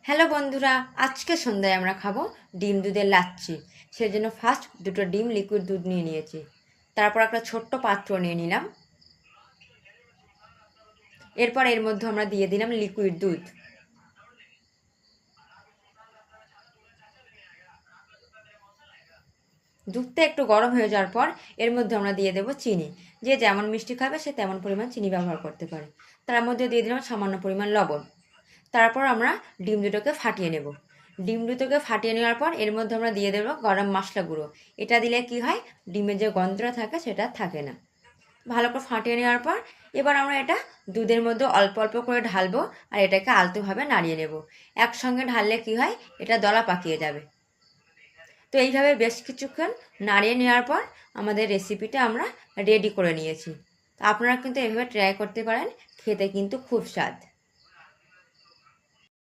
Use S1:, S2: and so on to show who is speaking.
S1: Hello বন্ধুরা, আজকে সন্ধ্যায় আমরা খাবো ডিম দুধের লাচ্ছি। সেজন্য ফার্স্ট দুটো ডিম লিকুইড দুধ নিয়ে নিয়েছি। তারপর একটা ছোট্ট পাত্র নিয়ে নিলাম। এরপর এর মধ্যে আমরা দিয়ে দিলাম লিকুইড দুধ। দুধটা একটু গরম হয়ে যাওয়ার পর এর মধ্যে আমরা দিয়ে দেবো চিনি। যে যেমন মিষ্টি খাবে সে তেমন পরিমাণ চিনি ব্যবহার করতে পারে। তার মধ্যে দিয়ে দিলাম সামান্য পরিমাণ লবণ। তারপর আমরা ডিম দুটোকে ফাটিয়ে নেব। ডিম দুটোকে ফাটিয়ে নেওয়ার পর এর মধ্যে আমরা দিয়ে দেবো গরম মশলা গুঁড়ো। এটা দিলে কি হয়, ডিমের যে গন্ধটা থাকে সেটা থাকে না। ভালো করে ফাটিয়ে নেওয়ার পর এবার আমরা এটা দুধের মধ্যে অল্প অল্প করে ঢালবো আর এটাকে আলতোভাবে নাড়িয়ে নেব। একসঙ্গে ঢাললে কি হয়, এটা দলা পাকিয়ে যাবে। তো এইভাবে বেশ কিছুক্ষণ নাড়িয়ে নেওয়ার পর আমাদের রেসিপিটা আমরা রেডি করে নিয়েছি। আপনারা কিন্তু এভাবে ট্রাই করতে পারেন, খেতে কিন্তু খুব স্বাদ।